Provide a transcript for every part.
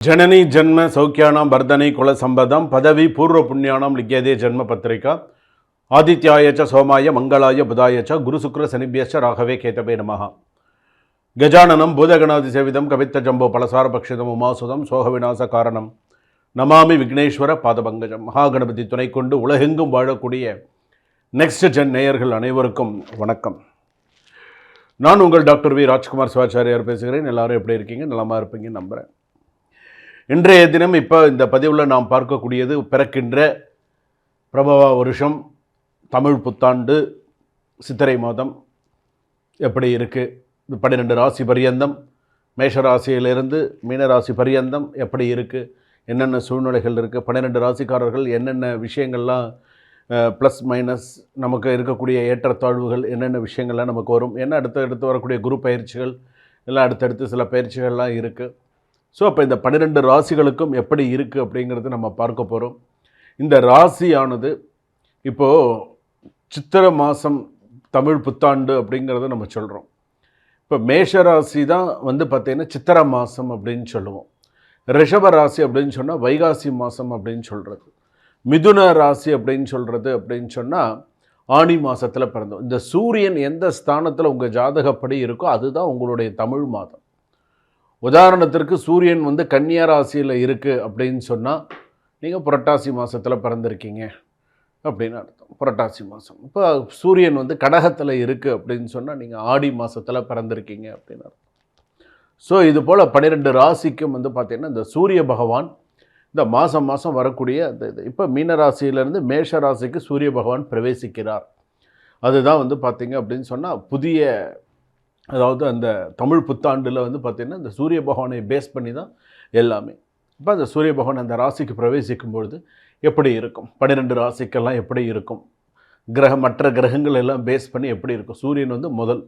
जननी जन्म सौख्यानां वर्धने कुल संपदं पदवी पूर्व पुण्यानां लिख्यते जन्म पत्रिका आदित्याय च सोमाय मंगलाय बुधाय च गुरुशुक्र शनिभ्यश्च राघवे केतवे नमः गजाननं भूतगणादिसेवितं कवित्तजम्बो पलसारभक्षितम् उमासुतं சோகவிநாசகாரணம் நமாமி விக்னேஸ்வர பாதபங்கஜம். மகாகணபதி துணை கொண்டு உலகெங்கும் வாழக்கூடிய நெக்ஸ்ட் ஜென் நேயர்கள் அனைவருக்கும் வணக்கம். நான் உங்கள் டாக்டர் வி ராஜ்குமார் சிவாச்சாரியார் பேசுகிறேன். எல்லாரும் எப்படி இருக்கீங்க? நலமாக இருப்பீங்க நம்புகிறேன். இன்றைய தினம் இப்போ இந்த பதிவில் நாம் பார்க்கக்கூடியது பிறக்கின்ற பிரபவ வருஷம், தமிழ் புத்தாண்டு, சித்திரை மாதம் எப்படி இருக்குது, 12 ராசி பரியந்தம், மேஷராசியிலிருந்து மீனராசி பரியந்தம் எப்படி இருக்குது, என்னென்ன சூழ்நிலைகள் இருக்குது, 12 ராசிக்காரர்கள் என்னென்ன விஷயங்கள்லாம் ப்ளஸ் மைனஸ் நமக்கு இருக்கக்கூடிய ஏற்றத்தாழ்வுகள் என்னென்ன விஷயங்கள்லாம் நமக்கு வரும், என்ன அடுத்து வரக்கூடிய குரு பயிற்சிகள் எல்லாம் அடுத்தடுத்து சில பயிற்சிகள்லாம் இருக்குது. ஸோ அப்போ இந்த 12 ராசிகளுக்கும் எப்படி இருக்குது அப்படிங்கிறது நம்ம பார்க்க போகிறோம். இந்த ராசியானது இப்போது சித்திரை மாதம் தமிழ் புத்தாண்டு அப்படிங்கிறத நம்ம சொல்கிறோம். இப்போ மேஷராசி தான் பார்த்திங்கன்னா சித்திரை மாதம் அப்படின்னு சொல்லுவோம். ரிஷப ராசி அப்படின்னு சொன்னால் வைகாசி மாதம் அப்படின்னு சொல்கிறது. மிதுன ராசி அப்படின்னு சொன்னால் ஆனி மாதத்தில் பிறந்தோம். இந்த சூரியன் எந்த ஸ்தானத்தில் உங்கள் ஜாதகப்படி இருக்கோ அதுதான் உங்களுடைய தமிழ் மாதம். உதாரணத்திற்கு சூரியன் கன்னியா ராசியில் இருக்குது அப்படின்னு சொன்னால் நீங்கள் புரட்டாசி மாதத்தில் பிறந்திருக்கீங்க அப்படின்னு அர்த்தம். புரட்டாசி மாதம். இப்போ சூரியன் கடகத்தில் இருக்குது அப்படின்னு சொன்னால் நீங்கள் ஆடி மாதத்தில் பிறந்திருக்கீங்க அப்படின்னு அர்த்தம். ஸோ இது போல் 12 ராசிக்கும் பார்த்திங்கன்னா இந்த சூரிய பகவான் இந்த மாதம் வரக்கூடிய இது இப்போ மீனராசியிலேருந்து மேஷ ராசிக்கு சூரிய பகவான் பிரவேசிக்கிறார். அதுதான் பார்த்திங்க அப்படின்னு சொன்னால் புதிய, அதாவது அந்த தமிழ் புத்தாண்டில் பார்த்திங்கன்னா இந்த சூரிய பகவானை பேஸ் பண்ணி தான் எல்லாமே. இப்போ அந்த சூரிய பகவான் அந்த ராசிக்கு பிரவேசிக்கும் பொழுது எப்படி இருக்கும், 12 ராசிக்கெல்லாம் எப்படி இருக்கும், மற்ற கிரகங்கள் எல்லாம் பேஸ் பண்ணி எப்படி இருக்கும், சூரியன் முதல்,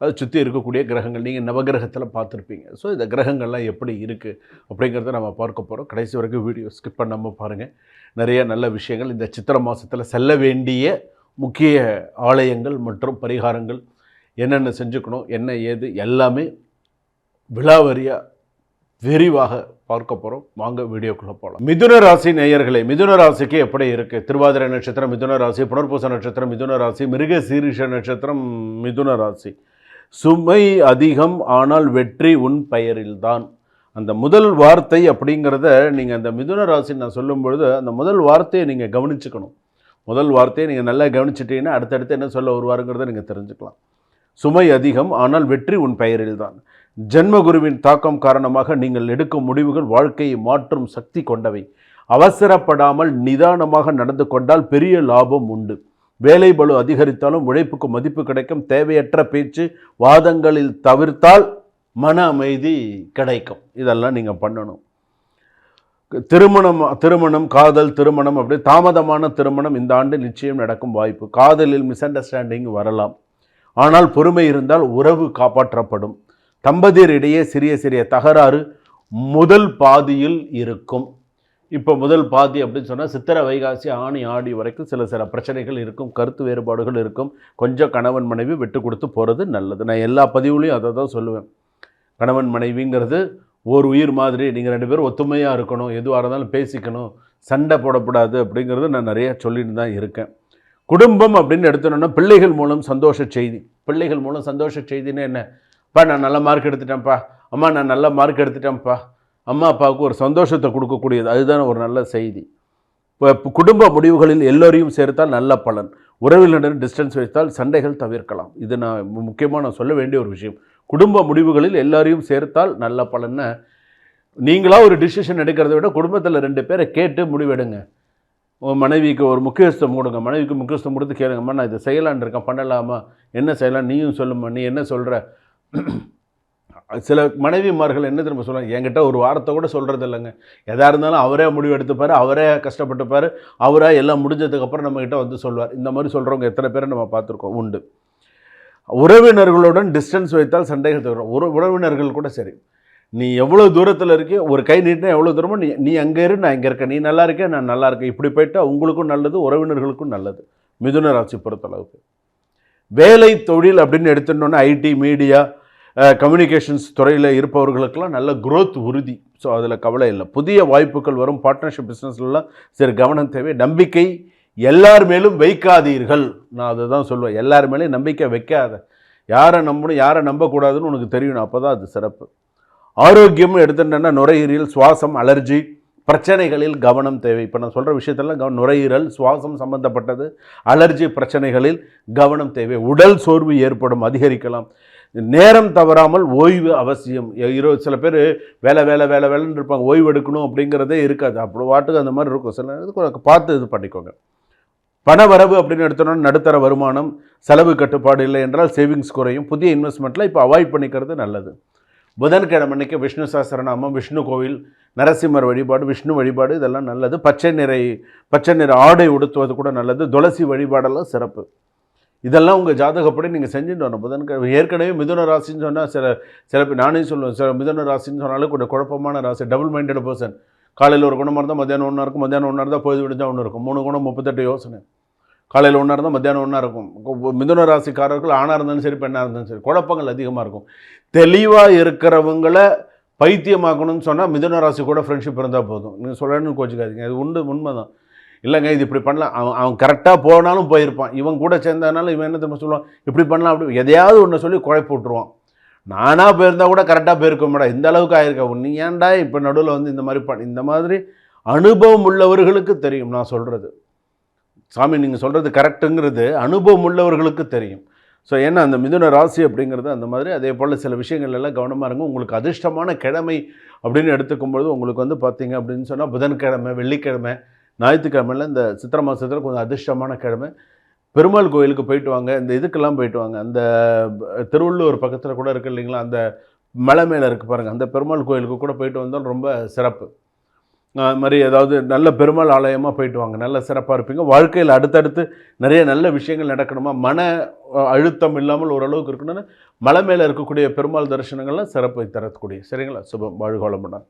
அது சுற்றி இருக்கக்கூடிய கிரகங்கள் நீங்கள் நவகிரகத்தில் பார்த்துருப்பீங்க. ஸோ இந்த கிரகங்கள்லாம் எப்படி இருக்குது அப்படிங்கிறத நம்ம பார்க்க போகிறோம். கடைசி வரைக்கும் வீடியோ ஸ்கிப் பண்ணாமல் பாருங்கள். நிறைய நல்ல விஷயங்கள் இந்த சித்திரை மாதத்தில் செல்ல வேண்டிய முக்கிய ஆலயங்கள் மற்றும் பரிகாரங்கள் என்னென்ன செஞ்சுக்கணும், என்ன ஏது எல்லாமே விலாவரியாக விரிவாக பார்க்க போகிறோம். வாங்க வீடியோக்குள்ளே போகலாம். மிதுன ராசி நேயர்களே, மிதுன ராசிக்கு எப்படி இருக்குது? திருவாதிரை நட்சத்திரம் மிதுன ராசி, புனர்பூச நட்சத்திரம் மிதுன ராசி, மிருக சீரிஷ நட்சத்திரம் மிதுன ராசி. சுமை அதிகம் ஆனால் வெற்றி உன் பெயரில்தான். அந்த முதல் வார்த்தை அப்படிங்கிறத நீங்கள் அந்த மிதுன ராசி நான் சொல்லும் பொழுது அந்த முதல் வார்த்தையை நீங்கள் கவனிச்சுக்கணும். முதல் வார்த்தையை நீங்கள் நல்லா கவனிச்சிட்டீங்கன்னா அடுத்தடுத்து என்ன சொல்ல வருவாருங்கிறத நீங்கள் தெரிஞ்சுக்கலாம். சுமை அதிகம் ஆனால் வெற்றி உன் பெயரில்தான். ஜென்மகுருவின் தாக்கம் காரணமாக நீங்கள் எடுக்கும் முடிவுகள் வாழ்க்கையை மாற்றும் சக்தி கொண்டவை. அவசரப்படாமல் நிதானமாக நடந்து கொண்டால் பெரிய லாபம் உண்டு. வேலை பளு அதிகரித்தாலும் உழைப்புக்கு மதிப்பு கிடைக்கும். தேவையற்ற பேச்சு வாதங்களில் தவிர்த்தால் மன அமைதி கிடைக்கும். இதெல்லாம் நீங்கள் பண்ணணும். திருமணம் காதல் திருமணம் அப்படி தாமதமான திருமணம் இந்த ஆண்டு நிச்சயம் நடக்கும் வாய்ப்பு. காதலில் மிஸ் அண்டர்ஸ்டாண்டிங் வரலாம், ஆனால் பொறுமை இருந்தால் உறவு காப்பாற்றப்படும். தம்பதியரிடையே சிறிய தகராறு முதல் பாதியில் இருக்கும். இப்போ முதல் பாதி அப்படின்னு சொன்னால் சித்திரை வைகாசி ஆனி ஆடி வரைக்கும் சில பிரச்சனைகள் இருக்கும், கருத்து வேறுபாடுகள் இருக்கும். கொஞ்சம் கணவன் மனைவி விட்டு கொடுத்து போகிறது நல்லது. நான் எல்லா பதிவுலையும் அதை தான் சொல்லுவேன். கணவன் மனைவிங்கிறது ஒரு உயிர் மாதிரி, நீங்கள் 2 பேரும் ஒத்துமையாக இருக்கணும், எதுவாக இருந்தாலும் பேசிக்கணும், சண்டை போடக்கூடாது அப்படிங்கிறது நான் நிறைய சொல்லிட்டு தான் இருக்கேன். குடும்பம் அப்படின்னு எடுத்துனோன்னா பிள்ளைகள் மூலம் சந்தோஷ செய்தி. பிள்ளைகள் மூலம் சந்தோஷ செய்தின்னு என்ன? அப்பா நான் நல்ல மார்க் எடுத்துட்டேன்ப்பா, அம்மா நான் நல்ல மார்க் எடுத்துட்டேன்ப்பா, அம்மா அப்பாவுக்கு ஒரு சந்தோஷத்தை கொடுக்கக்கூடியது. அதுதான் ஒரு நல்ல செய்தி. இப்போ குடும்ப முடிவுகளில் எல்லோரையும் சேர்த்தால் நல்ல பலன். உறவினருடன் டிஸ்டன்ஸ் வைத்தால் சண்டைகள் தவிர்க்கலாம். இது நான் முக்கியமாக நான் சொல்ல வேண்டிய ஒரு விஷயம். குடும்ப முடிவுகளில் எல்லாரையும் சேர்த்தால் நல்ல பலன்னு. நீங்களாக ஒரு டிசிஷன் எடுக்கிறத விட குடும்பத்தில் 2 பேரை கேட்டு முடிவெடுங்க. மனைவிக்கு ஒரு முக்கியத்துவம் கொடுங்க. மனைவிக்கு முக்கியத்துவம் கொடுத்து கேளுங்கம்மா, நான் இதை செய்யலான்னு இருக்கேன், பண்ணலாமா, என்ன செய்யலாம், நீயும் சொல்லுமா, நீ என்ன சொல்கிற. சில மனைவிமார்கள் என்ன திரும்ப சொல்லுவாங்க, என்கிட்ட ஒரு வாரத்தை கூட சொல்கிறது இல்லைங்க, எதாக இருந்தாலும் அவரே முடிவு எடுத்துப்பார், அவரே கஷ்டப்பட்டுப்பார், அவராக எல்லாம் முடிஞ்சதுக்கப்புறம் நம்மக்கிட்ட சொல்லுவார். இந்த மாதிரி சொல்கிறவங்க எத்தனை பேரை நம்ம பார்த்துருக்கோம், உண்டு. உறவினர்களுடன் டிஸ்டன்ஸ் வைத்தால் சண்டைகள் தரும். உறவினர்கள் கூட சரி, நீ எவ்வளோ தூரத்தில் இருக்கே, ஒரு கை நீட்டினா எவ்வளோ தூரமோ நீ அங்கே இரு, நான் இங்கே இருக்கேன், நீ நல்லா இருக்கேன், நான் நல்லா இருக்கேன், இப்படி போயிட்டால் உங்களுக்கும் நல்லது, உறவினர்களுக்கும் நல்லது. மிதுன ராசி பொறுத்தளவுக்கு வேலை தொழில் அப்படின்னு எடுத்துட்டோன்னா ஐடி மீடியா கம்யூனிகேஷன்ஸ் துறையில் இருப்பவர்களுக்கெல்லாம் நல்ல growth உறுதி. ஸோ அதில் கவலை இல்லை. புதிய வாய்ப்புகள் வரும். பார்ட்னர்ஷிப் பிஸ்னஸ்லாம் சரி கவனம் தேவை. நம்பிக்கை எல்லார் மேலும் வைக்காதீர்கள். நான் அதை தான் சொல்லுவேன். எல்லார் மேலேயும் நம்பிக்கை வைக்காத. யாரை நம்பணும் யாரை நம்பக்கூடாதுன்னு உனக்கு தெரியணும். அப்போ தான் அது சிறப்பு. ஆரோக்கியம் எடுத்துட்டேன்னா நுரையீரல், சுவாசம், அலர்ஜி பிரச்சனைகளில் கவனம் தேவை. இப்போ நான் சொல்கிற விஷயத்தெல்லாம் நுரையீரல், சுவாசம் சம்பந்தப்பட்டது, அலர்ஜி பிரச்சனைகளில் கவனம் தேவை. உடல் சோர்வு ஏற்படும், அதிகரிக்கலாம். நேரம் தவறாமல் ஓய்வு அவசியம். சில பேர் வேலை வேலை வேலை வேலைன்னு இருப்பாங்க, ஓய்வு எடுக்கணும் அப்படிங்கிறதே இருக்காது. அப்படி வாட்டுக்கு அந்த மாதிரி இருக்கும். சில இதுக்கு பார்த்து இது பண்ணிக்கோங்க. பண வரவு அப்படின்னு எடுத்தோன்னா நடுத்தர வருமானம், செலவு கட்டுப்பாடு இல்லை என்றால் சேவிங்ஸ் குறையும். புதிய இன்வெஸ்ட்மெண்ட்டில் இப்போ அவாய்ட் பண்ணிக்கிறது நல்லது. புதன்கிழமை அன்னைக்கு விஷ்ணு சஹஸ்ரநாமம், விஷ்ணு கோவில், நரசிம்மர் வழிபாடு, விஷ்ணு வழிபாடு இதெல்லாம் நல்லது. பச்சை நிற ஆடை உடுத்துவது கூட நல்லது. துளசி வழிபாடெல்லாம் சிறப்பு. இதெல்லாம் உங்கள் ஜாதகப்படி நீங்கள் செஞ்சுட்டு வரணும். புதன்கிழமை ஏற்கனவே மிதுன ராசின்னு சொன்னால் சில பேர் நானே சொல்லுவேன், சில மிதுன ராசின்னு சொன்னாலும் கொஞ்சம் குழப்பமான ராசி. Double minded person. காலையில் ஒரு குணமாக இருந்தால் மத்தியானம் ஒன்றா இருக்கும், மத்தியானம் ஒன்றா இருந்தால் பொழுது விடிஞ்சால் ஒன்று இருக்கும். 3 குணம் 38 யோசனை. காலையில் ஒன்றா இருந்தால் மத்தியானம் ஒன்றா இருக்கும். மிதுன ராசிக்காரர்கள் ஆணாக இருந்தாலும் சரி பெண்ணாக இருந்தாலும் சரி குழப்பங்கள் அதிகமாக இருக்கும். தெளிவாக இருக்கிறவங்களை பைத்தியமாக்கணும்னு சொன்னால் மிதுன ராசி கூட ஃப்ரெண்ட்ஷிப் இருந்தால் போதும். நீங்கள் சொல்லணும்னு கோச்சிக்காதீங்க, அது உண்மை தான். இல்லைங்க இது இப்படி பண்ணலாம், அவன் கரெக்டாக போனாலும் போயிருப்பான். இவன் கூட சேர்ந்ததுனால இவன் என்ன தெரியுமா சொல்லுவான், இப்படி பண்ணலாம் அப்படி எதையாவது ஒன்று சொல்லி குழப்பி விட்ருவான். நானாக போயிருந்தால் கூட கரெக்டாக போயிருக்க மாட்டா, இந்த அளவுக்கு ஆயிருக்கா நீ ஏன்டா இப்போ நடுவில் வந்து இந்த மாதிரி அனுபவம் உள்ளவர்களுக்கு தெரியும் நான் சொல்கிறது. சாமி நீங்கள் சொல்கிறது கரெக்டுங்கிறது அனுபவம் உள்ளவர்களுக்கு தெரியும். ஸோ ஏன்னா அந்த மிதுன ராசி அப்படிங்கிறது அந்த மாதிரி. அதே போல் சில விஷயங்கள் எல்லாம் கவனமாக இருங்க. உங்களுக்கு அதிர்ஷ்டமான கிழமை அப்படின்னு எடுத்துக்கும்பொழுது உங்களுக்கு வந்து பார்த்தீங்க அப்படின்னு சொன்னால் புதன்கிழமை, வெள்ளிக்கிழமை, ஞாயிற்றுக்கிழமையில் இந்த சித்திரை மாதத்தில் கொஞ்சம் அதிர்ஷ்டமான கிழமை. பெருமாள் கோயிலுக்கு போயிட்டு வாங்க. இந்த இதுக்கெல்லாம் போயிட்டு வாங்க. அந்த திருவள்ளூர் பக்கத்தில் கூட இருக்குது இல்லைங்களா, அந்த மலை மேலே இருக்குது பாருங்கள், அந்த பெருமாள் கோயிலுக்கு கூட போயிட்டு வந்தால் ரொம்ப சிறப்பு. அது மாதிரி ஏதாவது நல்ல பெருமாள் ஆலயமாக போயிட்டு வாங்க, நல்ல சிறப்பாக இருப்பீங்க. வாழ்க்கையில் அடுத்தடுத்து நிறைய நல்ல விஷயங்கள் நடக்கணுமா, மன அழுத்தம் இல்லாமல் ஓரளவுக்கு இருக்கணும்னு மலை மேலே இருக்கக்கூடிய பெருமாள் தரிசனங்கள்லாம் சிறப்பை தரக்கூடிய. சரிங்களா? சுபம். வாழ்க வளமுடன்.